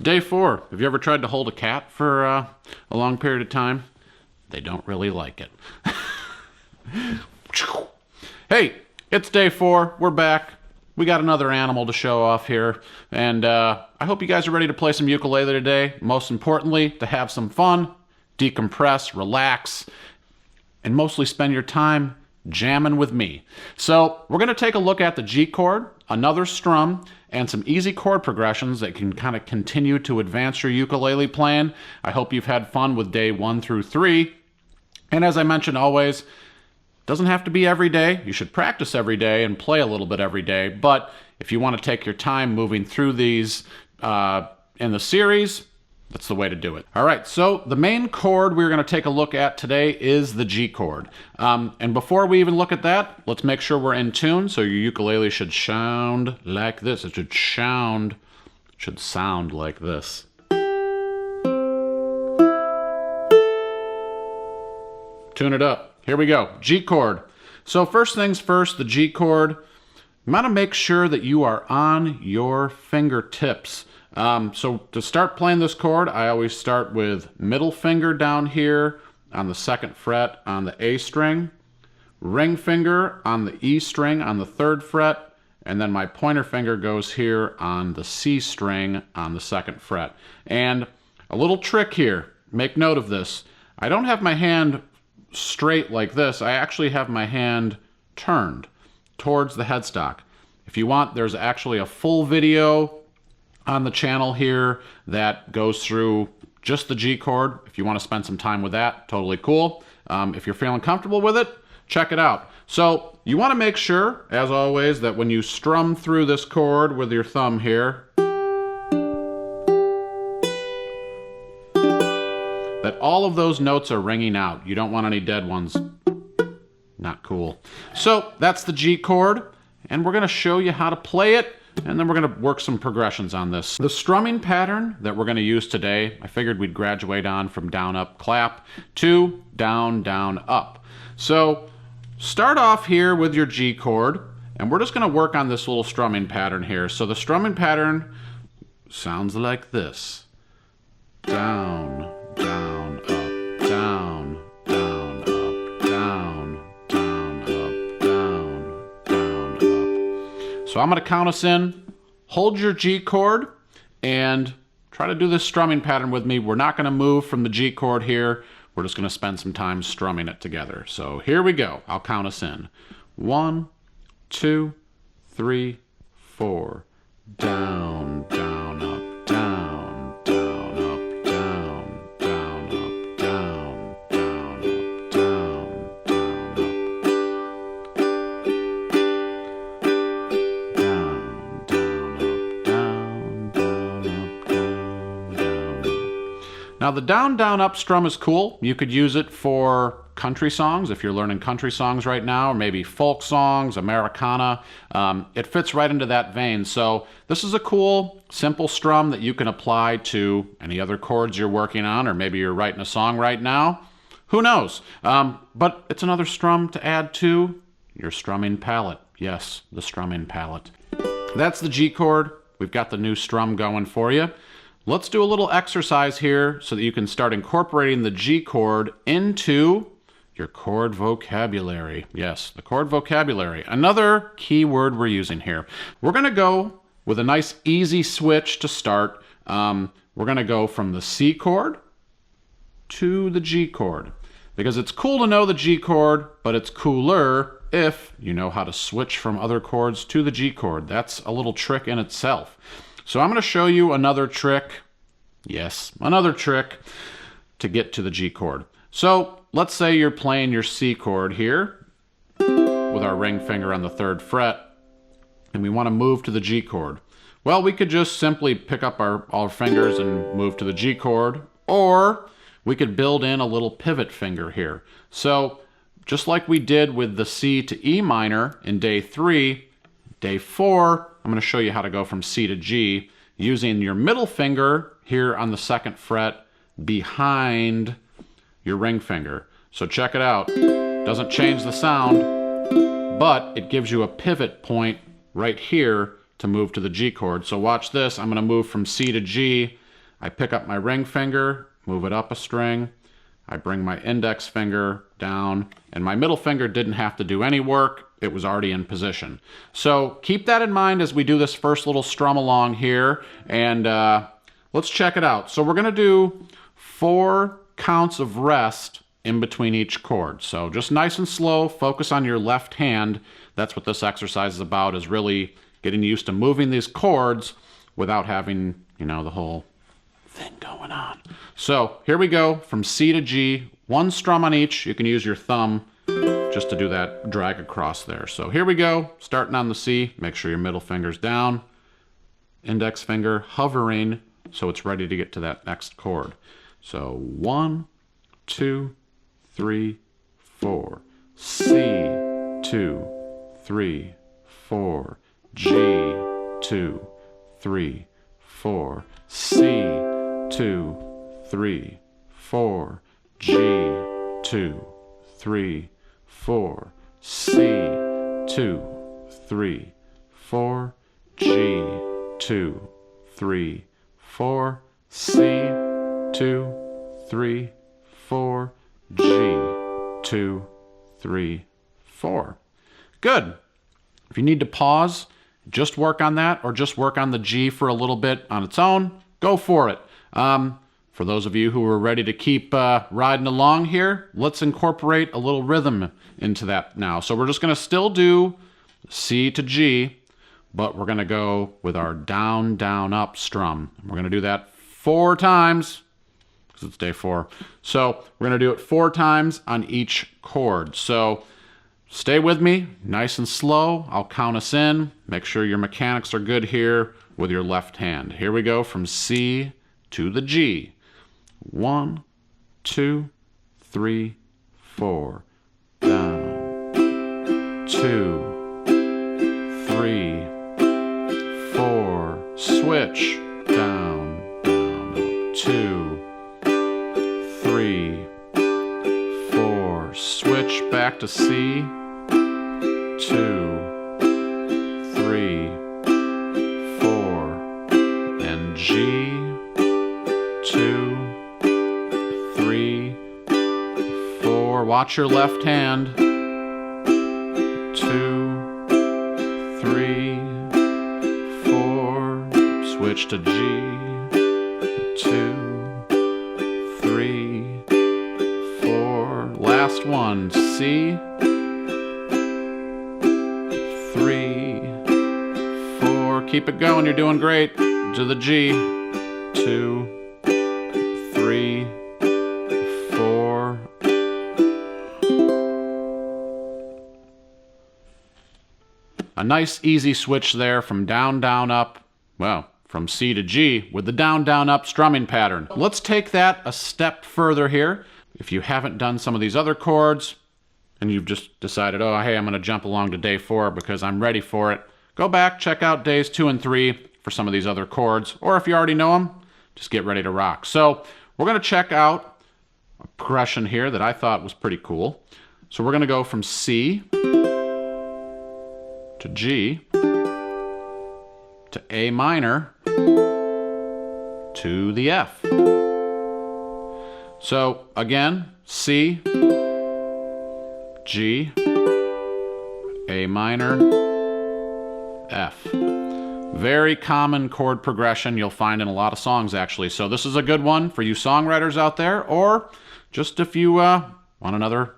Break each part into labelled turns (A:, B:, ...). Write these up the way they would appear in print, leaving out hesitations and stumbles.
A: Day 4. Have you ever tried to hold a cat for a long period of time? They don't really like it. Hey, it's day 4. We're back. We got another animal to show off here. And I hope you guys are ready to play some ukulele today. Most importantly, to have some fun, decompress, relax, and mostly spend your time jamming with me. So we're going to take a look at the G chord, another strum, and some easy chord progressions that can kind of continue to advance your ukulele playing. I hope you've had fun with day 1 through 3. And as I mentioned always, doesn't have to be every day. You should practice every day and play a little bit every day. But if you want to take your time moving through these in the series, that's the way to do it. All right, so the main chord we're going to take a look at today is the G chord. And before we even look at that, let's make sure we're in tune. So your ukulele should sound like this. It should sound like this. Tune it up. Here we go. G chord. So first things first, the G chord. You want to make sure that you are on your fingertips. So to start playing this chord, I always start with middle finger down here on the 2nd fret on the A string, ring finger on the E string on the 3rd fret, and then my pointer finger goes here on the C string on the 2nd fret. And a little trick here, make note of this. I don't have my hand straight like this. I actually have my hand turned towards the headstock. If you want, there's actually a full video on the channel here that goes through just the G chord. If you want to spend some time with that, totally cool. If you're feeling comfortable with it, check it out. So you want to make sure, as always, that when you strum through this chord with your thumb here, that all of those notes are ringing out. You don't want any dead ones. Not cool. So that's the G chord, and we're going to show you how to play it. And then we're going to work some progressions on this. The strumming pattern that we're going to use today, I figured we'd graduate on from down, up, clap to down, down, up. So start off here with your G chord, and we're just going to work on this little strumming pattern here. So the strumming pattern sounds like this. Down, down, up, down, down, up, down, down, up, down, down, up. So I'm going to count us in. Hold your G chord and try to do this strumming pattern with me. We're not going to move from the G chord here. We're just going to spend some time strumming it together. So here we go. I'll count us in. 1, 2, 3, 4. Down, down, up, down, down, up, down, down, up, down, down, up, down, down, up. Now the down, down, up strum is cool. You could use it for country songs if you're learning country songs right now, or maybe folk songs, Americana. It fits right into that vein. So this is a cool, simple strum that you can apply to any other chords you're working on, or maybe you're writing a song right now. Who knows? But it's another strum to add to your strumming palette. Yes, the strumming palette. That's the G chord. We've got the new strum going for you. Let's do a little exercise here so that you can start incorporating the G chord into your chord vocabulary. Yes, the chord vocabulary. Another key word we're using here. We're going to go with a nice easy switch to start. We're going to go from the C chord to the G chord, because it's cool to know the G chord, but it's cooler if you know how to switch from other chords to the G chord. That's a little trick in itself. So I'm going to show you another trick. Yes, another trick to get to the G chord. So let's say you're playing your C chord here with our ring finger on the 3rd fret, and we want to move to the G chord. Well, we could just simply pick up our fingers and move to the G chord, or we could build in a little pivot finger here. So just like we did with the C to E minor in day 3, day 4, I'm going to show you how to go from C to G using your middle finger here on the 2nd fret behind your ring finger. So check it out. Doesn't change the sound, but it gives you a pivot point right here to move to the G chord. So watch this. I'm going to move from C to G, I pick up my ring finger, move it up a string. I bring my index finger down, and my middle finger didn't have to do any work. It was already in position. So keep that in mind as we do this first little strum along here, and let's check it out. So we're going to do 4 counts of rest in between each chord. So just nice and slow, focus on your left hand. That's what this exercise is about, is really getting used to moving these chords without having, you know, the whole thing going on. So here we go from C to G, 1 strum on each. You can use your thumb just to do that drag across there. So here we go, starting on the C. Make sure your middle finger's down, index finger hovering so it's ready to get to that next chord. So 1, 2, 3, 4. C, 2, 3, 4. G, 2, 3, 4. C, 2, 3, 4. G, 2, 3, 4. C, 2, 3, 4. G, 2, 3, 4. C, 2, 3, 4. G, 2, 3, 4. Good. If you need to pause, just work on that, or just work on the G for a little bit on its own, go for it. For those of you who are ready to keep riding along here, let's incorporate a little rhythm into that now. So we're just going to still do C to G, but we're going to go with our down, down, up strum. We're going to do that 4 times, because it's day 4. So we're going to do it 4 times on each chord. So stay with me, nice and slow. I'll count us in. Make sure your mechanics are good here with your left hand. Here we go from C to the G. 1, 2, 3, 4. Down. 2, 3, 4. Switch. Down, down, up. 2, 3, 4. Switch back to C. 2, 3, 4. And G. 2, 3, 4. Watch your left hand. 2, 3, 4. Switch to G. 2, 3, 4. Last one. C. 3, 4. Keep it going. You're doing great. To the G. 2, 3, 4. A nice easy switch there from down, down, up. Well, from C to G with the down, down, up strumming pattern. Let's take that a step further here. If you haven't done some of these other chords and you've just decided, oh, hey, I'm going to jump along to day 4 because I'm ready for it, go back, check out days 2 and 3 for some of these other chords. Or if you already know them, just get ready to rock. So we're going to check out a progression here that I thought was pretty cool. So we're going to go from C to G to A minor to the F. So again, C, G, A minor, F. Very common chord progression you'll find in a lot of songs, actually. So this is a good one for you songwriters out there, or just if you want another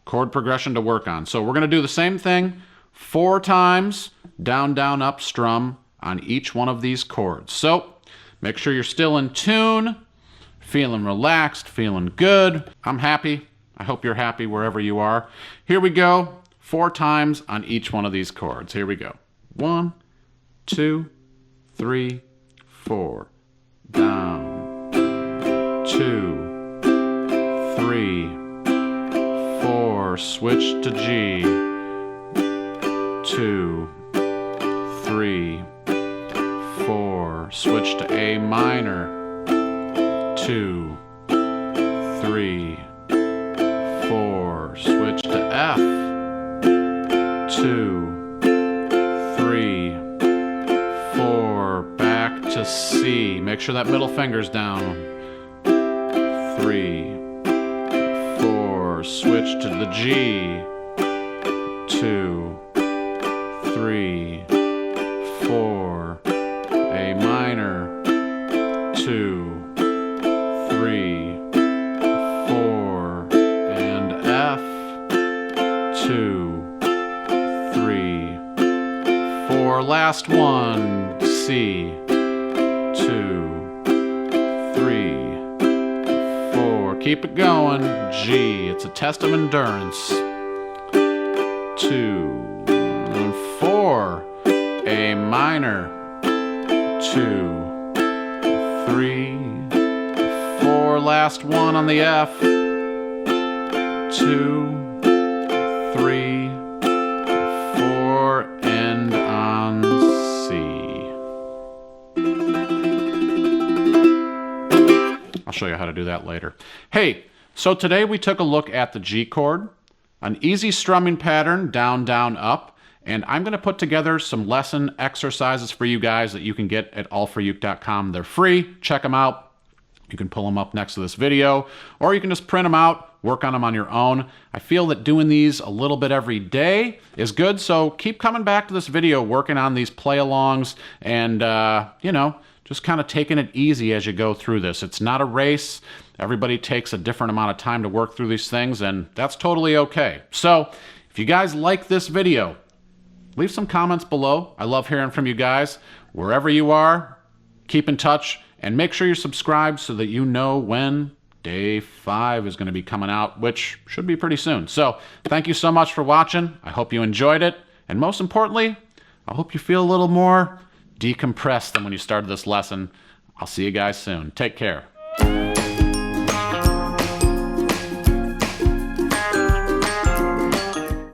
A: chord progression to work on. So we're going to do the same thing 4 times, down, down, up strum on each one of these chords. So make sure you're still in tune, feeling relaxed, feeling good. I'm happy. I hope you're happy wherever you are. Here we go, 4 times on each one of these chords. Here we go. 1, 2, 3, 4. Down. 2, 3, 4. Switch to G. 2, 3, 4. Switch to A minor. 2, 3, 4. Switch to F. 2, 3, 4. Back to to C. Make sure that middle finger's down. 3, 4, switch to the G. 2, 3, 4, A minor. 2, 3, 4, and F. 2, 3, 4. Last one, C. 2, 3, 4. Keep it going, G. It's a test of endurance. 2 and 4, A minor. 2, 3, 4. Last one on the F. 2, 3, 4, and on C. I'll show you how to do that later. Hey, so today we took a look at the G chord, an easy strumming pattern, down, down, up, and I'm going to put together some lesson exercises for you guys that you can get at allforuke.com. They're free. Check them out. You can pull them up next to this video, or you can just print them out, work on them on your own. I feel that doing these a little bit every day is good, so keep coming back to this video, working on these play-alongs, and, you know, just kind of taking it easy as you go through this. It's not a race. Everybody takes a different amount of time to work through these things, and that's totally okay. So, if you guys like this video, leave some comments below. I love hearing from you guys. Wherever you are, keep in touch, and make sure you're subscribed so that you know when Day 5 is going to be coming out, which should be pretty soon. So, thank you so much for watching. I hope you enjoyed it, and most importantly, I hope you feel a little more decompressed than when you started this lesson. I'll see you guys soon. Take care.